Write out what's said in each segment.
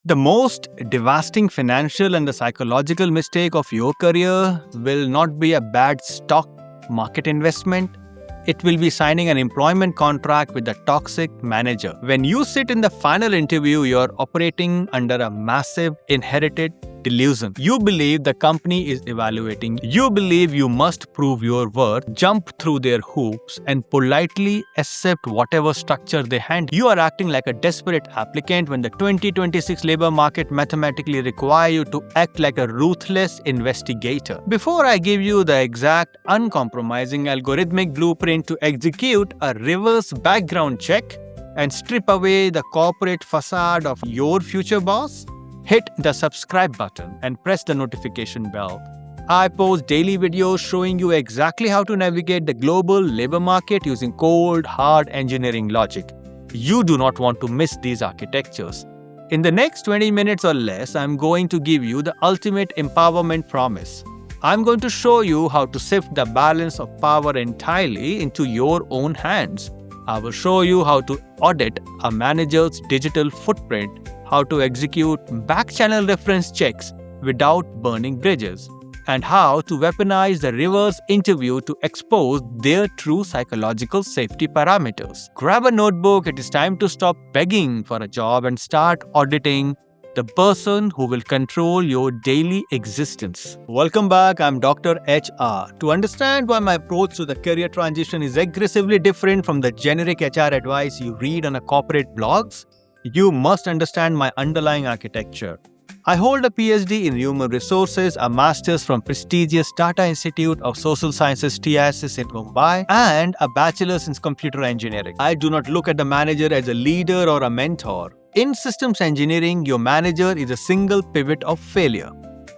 The most devastating financial and the psychological mistake of your career will not be a bad stock market investment. It will be signing an employment contract with a toxic manager. When you sit in the final interview, you're operating under a massive inherited delusion. You believe the company is evaluating. You believe you must prove your worth, jump through their hoops, and politely accept whatever structure they hand. You are acting like a desperate applicant when the 2026 labor market mathematically requires you to act like a ruthless investigator. Before I give you the exact uncompromising algorithmic blueprint to execute a reverse background check and strip away the corporate facade of your future boss, hit the subscribe button and press the notification bell. I post daily videos showing you exactly how to navigate the global labor market using cold, hard engineering logic. You do not want to miss these architectures. In the next 20 minutes or less, I'm going to give you the ultimate empowerment promise. I'm going to show you how to shift the balance of power entirely into your own hands. I will show you how to audit a manager's digital footprint, how to execute back-channel reference checks without burning bridges, and how to weaponize the reverse interview to expose their true psychological safety parameters. Grab a notebook, it is time to stop begging for a job and start auditing the person who will control your daily existence. Welcome back, I'm Dr. HR. To understand why my approach to the career transition is aggressively different from the generic HR advice you read on a corporate blogs, you must understand my underlying architecture. I hold a PhD in human resources, a master's from prestigious Tata Institute of Social Sciences TISS in Mumbai, and a bachelor's in computer engineering. I do not look at the manager as a leader or a mentor. In systems engineering, your manager is a single pivot of failure.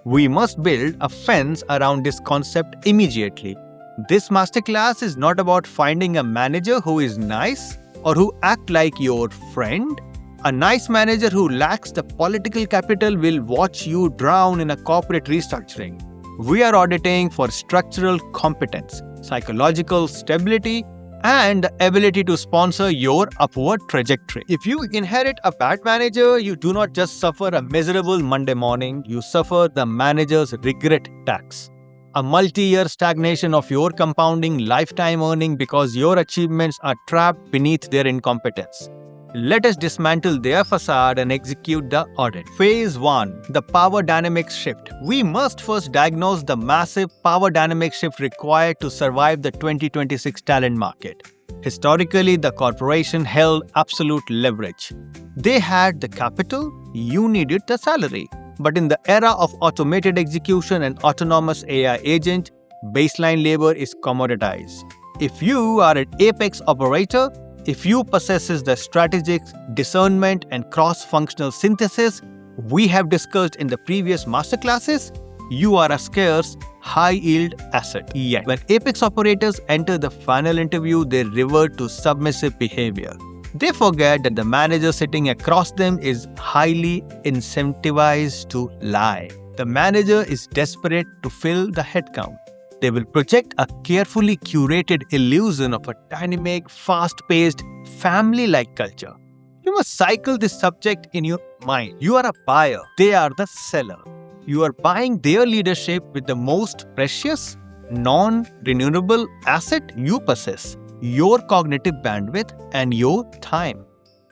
We must build a fence around this concept immediately. This masterclass is not about finding a manager who is nice or who acts like your friend. A nice manager who lacks the political capital will watch you drown in a corporate restructuring. We are auditing for structural competence, psychological stability, and the ability to sponsor your upward trajectory. If you inherit a bad manager, you do not just suffer a miserable Monday morning, you suffer the manager's regret tax. A multi-year stagnation of your compounding lifetime earning because your achievements are trapped beneath their incompetence. Let us dismantle their facade and execute the audit. Phase 1. The power dynamics shift. We must first diagnose the massive power dynamic shift required to survive the 2026 talent market. Historically, the corporation held absolute leverage. They had the capital, you needed the salary. But in the era of automated execution and autonomous AI agent, baseline labor is commoditized. If you are an apex operator, if you possess the strategic discernment and cross-functional synthesis we have discussed in the previous masterclasses, you are a scarce, high-yield asset. Yet, when apex operators enter the final interview, they revert to submissive behavior. They forget that the manager sitting across them is highly incentivized to lie. The manager is desperate to fill the headcount. They will project a carefully curated illusion of a dynamic, fast-paced, family-like culture. You must cycle this subject in your mind. You are a buyer. They are the seller. You are buying their leadership with the most precious, non-renewable asset you possess, your cognitive bandwidth and your time.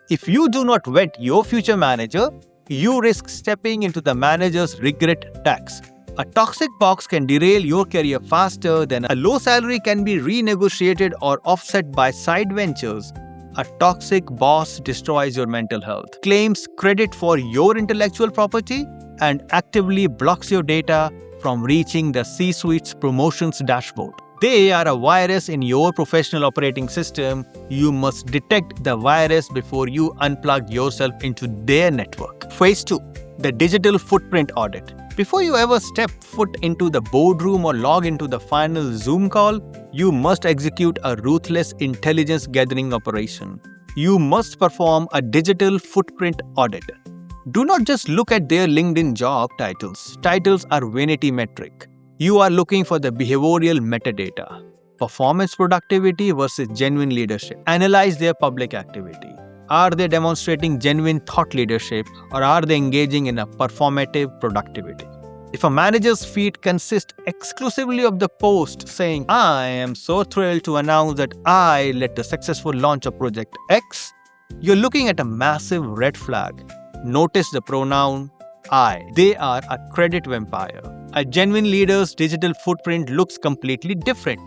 If you do not vet your future manager, you risk stepping into the manager's regret tax. A toxic box can derail your career faster than a low salary can be renegotiated or offset by side ventures. A toxic boss destroys your mental health, claims credit for your intellectual property, and actively blocks your data from reaching the C-suite's promotions dashboard. They are a virus in your professional operating system. You must detect the virus before you unplug yourself into their network. Phase 2. The digital footprint audit. Before you ever step foot into the boardroom or log into the final Zoom call, you must execute a ruthless intelligence gathering operation. You must perform a digital footprint audit. Do not just look at their LinkedIn job titles. Titles are vanity metric. You are looking for the behavioral metadata. Performance productivity versus genuine leadership. Analyze their public activity. Are they demonstrating genuine thought leadership, or are they engaging in a performative productivity? If a manager's feed consists exclusively of the post saying, "I am so thrilled to announce that I led the successful launch of Project X," you're looking at a massive red flag. Notice the pronoun I. They are a credit vampire. A genuine leader's digital footprint looks completely different.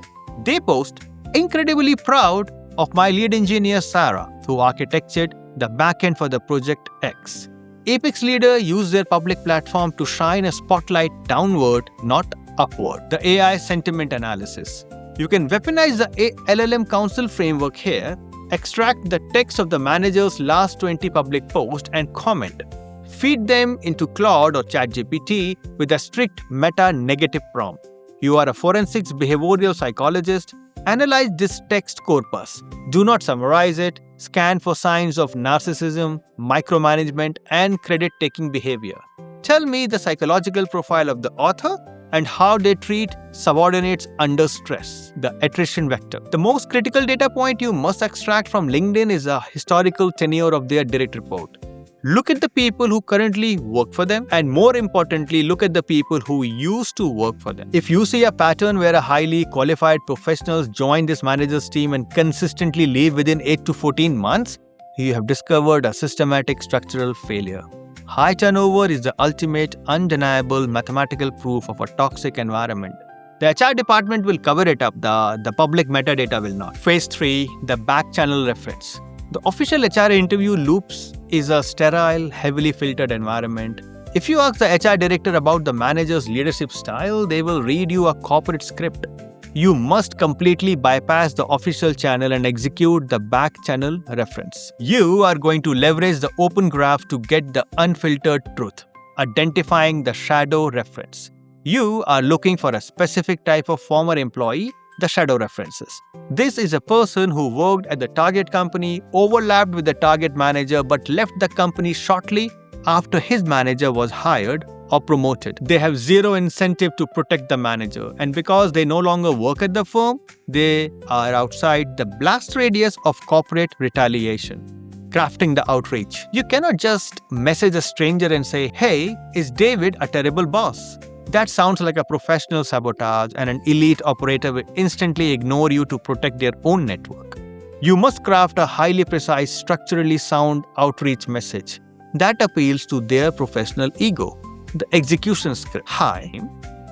They post, "Incredibly proud of my lead engineer Sarah, who architected the backend for the Project X." Apex leader use their public platform to shine a spotlight downward, not upward. The AI sentiment analysis. You can weaponize the LLM Council framework here. Extract the text of the manager's last 20 public posts and comment. Feed them into Claude or ChatGPT with a strict meta-negative prompt. You are a forensics behavioral psychologist. Analyze this text corpus. Do not summarize it. Scan for signs of narcissism, micromanagement, and credit-taking behavior. Tell me the psychological profile of the author and how they treat subordinates under stress. The attrition vector. The most critical data point you must extract from LinkedIn is a historical tenure of their direct report. Look at the people who currently work for them, and more importantly, look at the people who used to work for them. If you see a pattern where a highly qualified professionals join this manager's team and consistently leave within 8 to 14 months, you have discovered a systematic structural failure. High turnover is the ultimate, undeniable mathematical proof of a toxic environment. The HR department will cover it up, the public metadata will not. Phase 3, the back channel reference. The official HR interview loops is a sterile, heavily filtered environment. If you ask the HR director about the manager's leadership style, they will read you a corporate script. You must completely bypass the official channel and execute the back channel reference. You are going to leverage the open graph to get the unfiltered truth, identifying the shadow reference. You are looking for a specific type of former employee, the shadow references. This is a person who worked at the target company, overlapped with the target manager, but left the company shortly after his manager was hired or promoted. They have zero incentive to protect the manager, and because they no longer work at the firm, they are outside the blast radius of corporate retaliation. Crafting the outreach. You cannot just message a stranger and say, "Hey, is David a terrible boss?" That sounds like a professional sabotage, and an elite operator will instantly ignore you to protect their own network. You must craft a highly precise, structurally sound outreach message that appeals to their professional ego. The execution script. "Hi,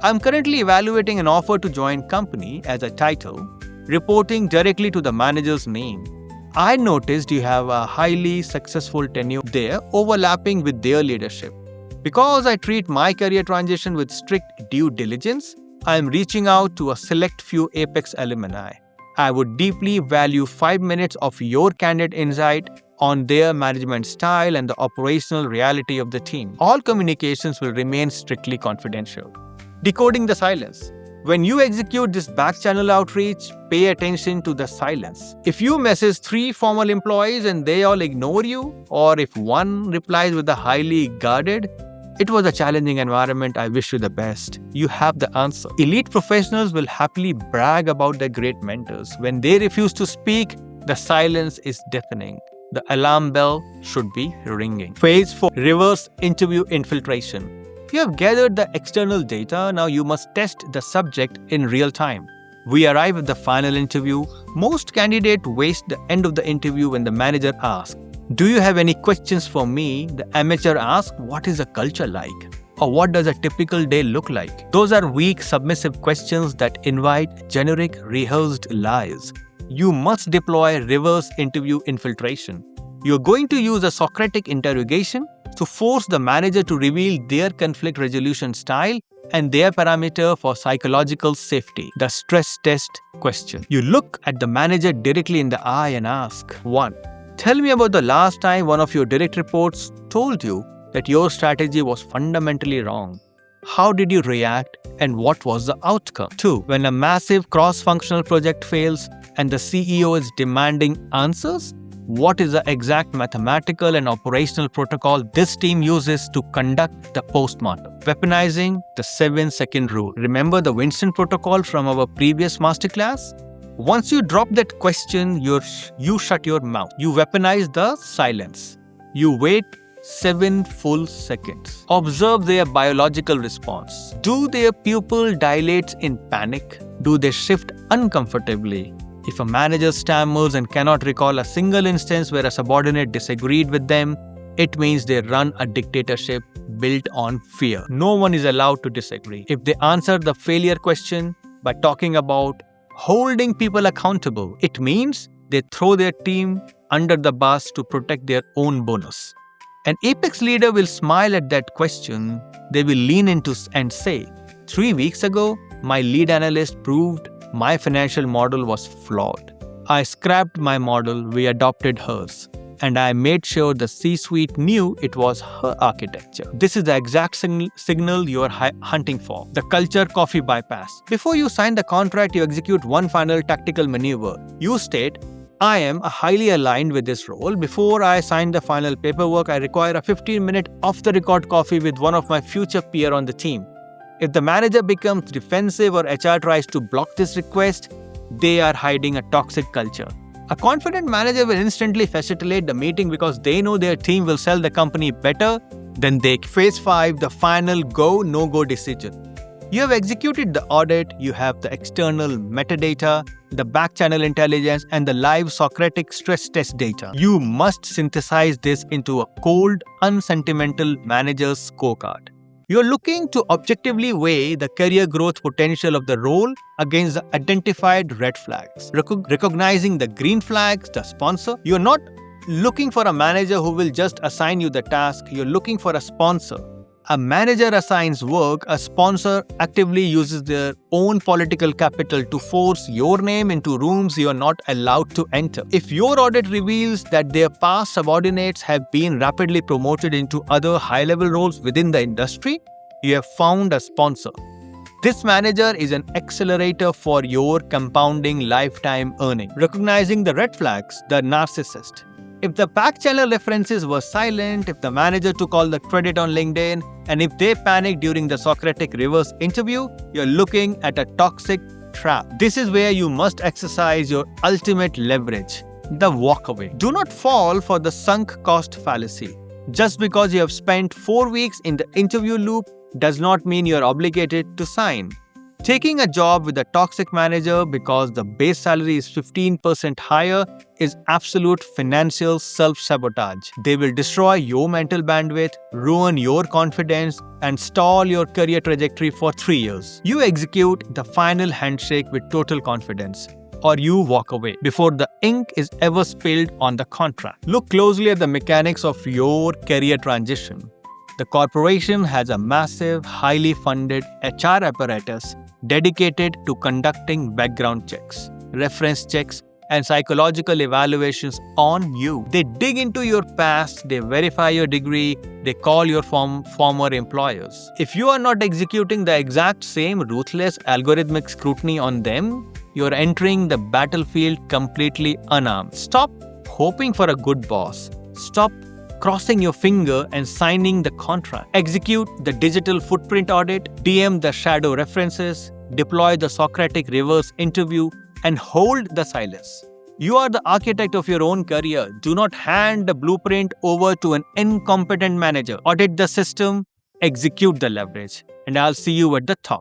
I'm currently evaluating an offer to join company" as a title, reporting directly to the manager's name. "I noticed you have a highly successful tenure there, overlapping with their leadership. Because I treat my career transition with strict due diligence, I am reaching out to a select few Apex alumni. I would deeply value 5 minutes of your candid insight on their management style and the operational reality of the team. All communications will remain strictly confidential." Decoding the silence. When you execute this back-channel outreach, pay attention to the silence. If you message 3 former employees and they all ignore you, or if one replies with a highly guarded, "It was a challenging environment, I wish you the best," you have the answer. Elite professionals will happily brag about their great mentors. When they refuse to speak, the silence is deafening. The alarm bell should be ringing. Phase 4. Reverse interview infiltration. You have gathered the external data, now you must test the subject in real time. We arrive at the final interview. Most candidates waste the end of the interview when the manager asks, "Do you have any questions for me?" The amateur asks, "What is the culture like?" Or "What does a typical day look like?" Those are weak, submissive questions that invite generic, rehearsed lies. You must deploy reverse interview infiltration. You're going to use a Socratic interrogation to force the manager to reveal their conflict resolution style and their parameter for psychological safety. The stress test question. You look at the manager directly in the eye and ask, 1. Tell me about the last time one of your direct reports told you that your strategy was fundamentally wrong. How did you react and what was the outcome? 2. When a massive cross-functional project fails and the CEO is demanding answers, what is the exact mathematical and operational protocol this team uses to conduct the postmortem? Weaponizing the 7-second rule. Remember the Winston protocol from our previous masterclass? Once you drop that question, you shut your mouth. You weaponize the silence. You wait 7 full seconds. Observe their biological response. Do their pupil dilate in panic? Do they shift uncomfortably? If a manager stammers and cannot recall a single instance where a subordinate disagreed with them, it means they run a dictatorship built on fear. No one is allowed to disagree. If they answer the failure question by talking about holding people accountable, it means they throw their team under the bus to protect their own bonus. An apex leader will smile at that question. They will lean into and say, 3 weeks ago, my lead analyst proved my financial model was flawed. I scrapped my model, we adopted hers, and I made sure the C-suite knew it was her architecture. This is the exact signal you are hunting for. The culture coffee bypass. Before you sign the contract, you execute one final tactical maneuver. You state, I am highly aligned with this role. Before I sign the final paperwork, I require a 15-minute off-the-record coffee with one of my future peers on the team. If the manager becomes defensive or HR tries to block this request, they are hiding a toxic culture. A confident manager will instantly facilitate the meeting because they know their team will sell the company better than they. Phase 5, the final go, no-go decision. You have executed the audit, you have the external metadata, the back-channel intelligence, and the live Socratic stress test data. You must synthesize this into a cold, unsentimental manager's scorecard. You're looking to objectively weigh the career growth potential of the role against the identified red flags. Recognizing the green flags, the sponsor. You're not looking for a manager who will just assign you the task. You're looking for a sponsor. A manager assigns work, a sponsor actively uses their own political capital to force your name into rooms you are not allowed to enter. If your audit reveals that their past subordinates have been rapidly promoted into other high-level roles within the industry, you have found a sponsor. This manager is an accelerator for your compounding lifetime earning. Recognizing the red flags, the narcissist. If the back channel references were silent, if the manager took all the credit on LinkedIn, and if they panicked during the Socratic reverse interview, you're looking at a toxic trap. This is where you must exercise your ultimate leverage, the walkaway. Do not fall for the sunk cost fallacy. Just because you have spent 4 weeks in the interview loop does not mean you're obligated to sign. Taking a job with a toxic manager because the base salary is 15% higher is absolute financial self-sabotage. They will destroy your mental bandwidth, ruin your confidence, and stall your career trajectory for 3 years. You execute the final handshake with total confidence, or you walk away before the ink is ever spilled on the contract. Look closely at the mechanics of your career transition. The corporation has a massive, highly funded HR apparatus dedicated to conducting background checks, reference checks, and psychological evaluations on you. They dig into your past, they verify your degree, they call your former employers. If you are not executing the exact same ruthless algorithmic scrutiny on them, you're entering the battlefield completely unarmed. Stop hoping for a good boss. Stop crossing your finger and signing the contract. Execute the digital footprint audit, DM the shadow references, deploy the Socratic reverse interview, and hold the silence. You are the architect of your own career. Do not hand the blueprint over to an incompetent manager. Audit the system, execute the leverage, and I'll see you at the top.